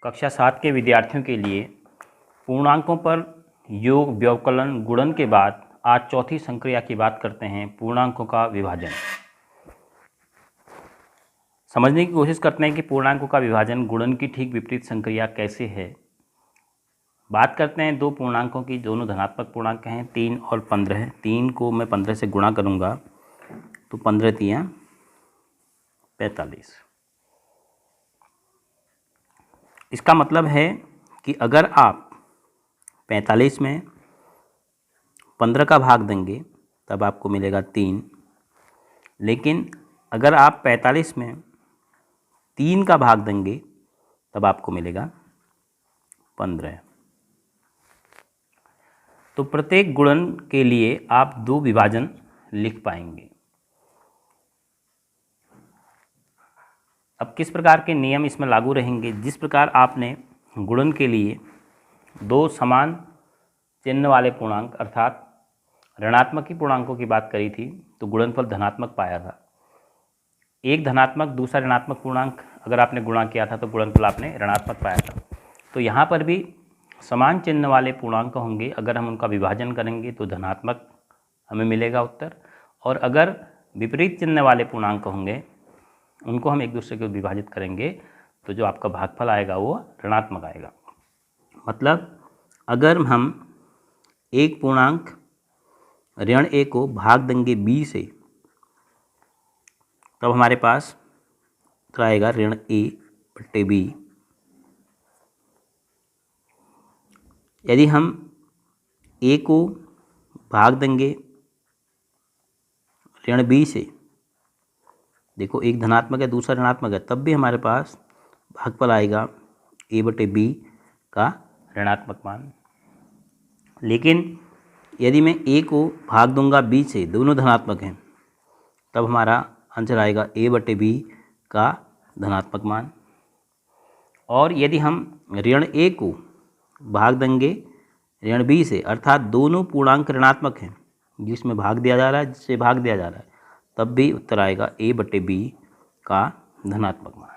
कक्षा 7 के विद्यार्थियों के लिए पूर्णांकों पर योग, व्यवकलन, गुणन के बाद आज चौथी संक्रिया की बात करते हैं, पूर्णांकों का विभाजन। समझने की कोशिश करते हैं कि पूर्णांकों का विभाजन गुणन की ठीक विपरीत संक्रिया कैसे है। बात करते हैं दो पूर्णांकों की, दोनों धनात्मक पूर्णांक हैं, 3 और 15। 3 को मैं 15 से गुणा करूंगा तो 15 तियां 45। इसका मतलब है कि अगर आप 45 में 15 का भाग देंगे तब आपको मिलेगा 3, लेकिन अगर आप 45 में 3 का भाग देंगे तब आपको मिलेगा 15। तो प्रत्येक गुणन के लिए आप दो विभाजन लिख पाएंगे। अब किस प्रकार के नियम इसमें लागू रहेंगे? जिस प्रकार आपने गुणन के लिए दो समान चिन्ह वाले पूर्णांक अर्थात ऋणात्मक ही पूर्णांकों की बात करी थी तो गुणनफल धनात्मक पाया था। एक धनात्मक दूसरा ऋणात्मक पूर्णांक अगर आपने गुणा किया था तो गुणनफल आपने ऋणात्मक पाया था। तो यहाँ पर भी समान चिन्ह वाले पूर्णांक होंगे, अगर हम उनका विभाजन करेंगे तो धनात्मक हमें मिलेगा उत्तर, और अगर विपरीत चिन्ह वाले पूर्णांक होंगे उनको हम एक दूसरे को विभाजित करेंगे तो जो आपका भागफल आएगा वो ऋणात्मक आएगा। मतलब अगर हम एक पूर्णांक ऋण a को भाग देंगे b से तब हमारे पास आएगा ऋण a बटे b। यदि हम a को भाग देंगे ऋण b से, देखो एक धनात्मक है दूसरा ऋणात्मक है, तब भी हमारे पास भागफल आएगा a बटे b का ऋणात्मक मान। लेकिन यदि मैं a को भाग दूंगा b से, दोनों धनात्मक हैं, तब हमारा आंसर आएगा a बटे b का धनात्मक मान। और यदि हम ऋण a को भाग देंगे ऋण b से, अर्थात दोनों पूर्णांक ऋणात्मक हैं, जिसमें भाग दिया जा रहा है जिससे भाग दिया जा रहा है, तब भी उत्तर आएगा a बटे b का धनात्मक मान।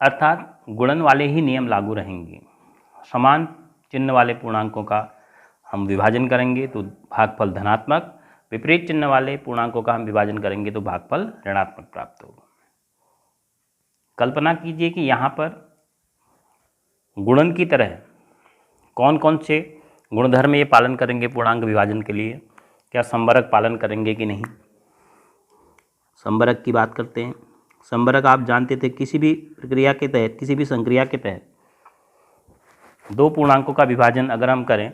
अर्थात गुणन वाले ही नियम लागू रहेंगे। समान चिन्ह वाले पूर्णांकों का हम विभाजन करेंगे तो भागफल धनात्मक, विपरीत चिन्ह वाले पूर्णांकों का हम विभाजन करेंगे तो भागफल ऋणात्मक प्राप्त होगा। कल्पना कीजिए कि यहाँ पर गुणन की तरह कौन कौन से गुणधर्म ये पालन करेंगे पूर्णांक विभाजन के लिए। क्या संबरक पालन करेंगे कि नहीं? संबरक की बात करते हैं। संबरक आप जानते थे, किसी भी प्रक्रिया के तहत, किसी भी संक्रिया के तहत दो पूर्णांकों का विभाजन अगर हम करें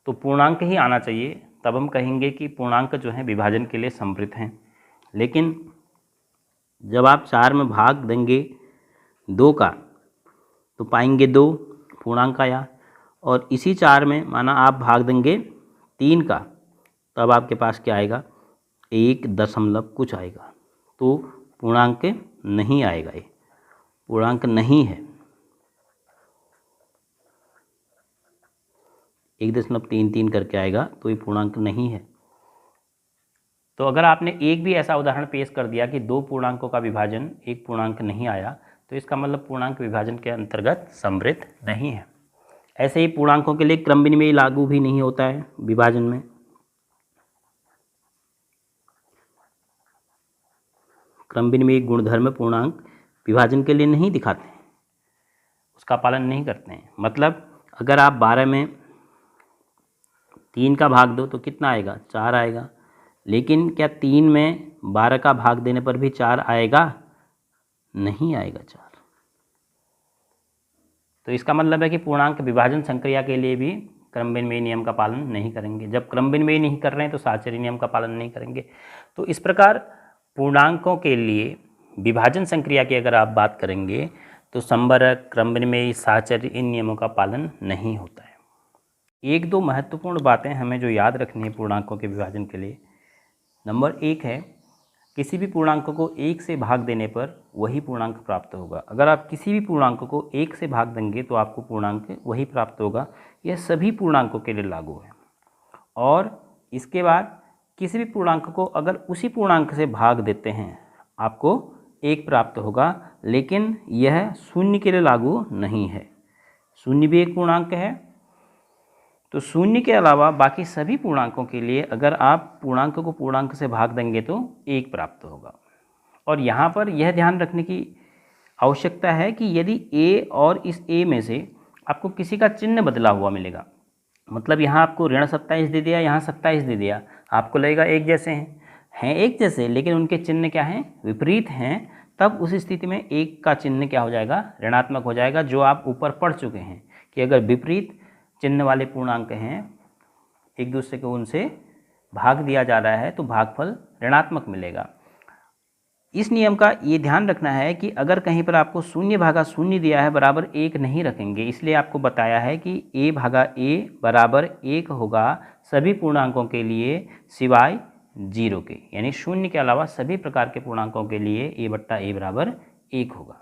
तो पूर्णांक ही आना चाहिए, तब हम कहेंगे कि पूर्णांक जो हैं विभाजन के लिए समृद्ध हैं। लेकिन जब आप 4 में भाग देंगे 2 का तो पाएंगे 2 पूर्णांक आया, और इसी 4 में माना आप भाग देंगे 3 का, तब आपके पास क्या आएगा? 1 दशमलव कुछ आएगा। तो पूर्णांक नहीं आएगा, ये पूर्णांक नहीं है। 1.33 करके आएगा तो ये पूर्णांक नहीं है। तो अगर आपने एक भी ऐसा उदाहरण पेश कर दिया कि दो पूर्णांकों का विभाजन एक पूर्णांक नहीं आया, तो इसका मतलब पूर्णांक विभाजन के अंतर्गत समृद्ध नहीं है। ऐसे ही पूर्णांकों के लिए क्रम विनिमय लागू भी नहीं होता है विभाजन में। क्रम विनिमय गुणधर्म पूर्णांक विभाजन के लिए नहीं दिखाते हैं, उसका पालन नहीं करते हैं। मतलब अगर आप 12 में 3 का भाग दो तो कितना आएगा? 4 आएगा। लेकिन क्या 3 में 12 का भाग देने पर भी 4 आएगा? नहीं आएगा 4। तो इसका मतलब है कि पूर्णांक विभाजन संक्रिया के लिए भी क्रम विनिमय नियम का पालन नहीं करेंगे। जब क्रम विनिमय नहीं कर रहे हैं तो साहचर्य नियम का पालन नहीं करेंगे। तो इस प्रकार पूर्णांकों के लिए विभाजन संक्रिया की अगर आप बात करेंगे तो संबरक, क्रम विनिमय, साहचर्य, इन नियमों का पालन नहीं होता है। एक दो महत्वपूर्ण बातें हमें जो याद रखनी है पूर्णांकों के विभाजन के लिए। नंबर 1 है, किसी भी पूर्णांक को 1 से भाग देने पर वही पूर्णांक प्राप्त होगा। अगर आप किसी भी पूर्णांक को 1 से भाग देंगे तो आपको पूर्णांक वही प्राप्त होगा। यह सभी पूर्णांकों के लिए लागू है। और इसके बाद किसी भी पूर्णांक को अगर उसी पूर्णांक से भाग देते हैं, आपको 1 प्राप्त होगा, लेकिन यह शून्य के लिए लागू नहीं है। शून्य भी एक पूर्णांक है, तो शून्य के अलावा बाकी सभी पूर्णांकों के लिए अगर आप पूर्णांक को पूर्णांक से भाग देंगे तो 1 प्राप्त होगा। और यहाँ पर यह ध्यान रखने की आवश्यकता है कि यदि a और इस a में से आपको किसी का चिन्ह बदला हुआ मिलेगा, मतलब यहाँ आपको ऋण 27 दे दिया, यहाँ 27 दे दिया, आपको लगेगा एक जैसे हैं एक जैसे, लेकिन उनके चिन्ह क्या हैं, विपरीत हैं, तब उस स्थिति में 1 का चिन्ह क्या हो जाएगा, ऋणात्मक हो जाएगा। जो आप ऊपर पढ़ चुके हैं कि अगर विपरीत चिन्ह वाले पूर्णांक हैं, एक दूसरे को उनसे भाग दिया जा रहा है तो भागफल ऋणात्मक मिलेगा। इस नियम का ये ध्यान रखना है कि अगर कहीं पर आपको शून्य भागा शून्य दिया है बराबर 1 नहीं रखेंगे, इसलिए आपको बताया है कि a भागा a बराबर 1 होगा सभी पूर्णांकों के लिए सिवाय 0 के, यानी शून्य के अलावा सभी प्रकार के पूर्णांकों के लिए a बट्टा a बराबर 1 होगा।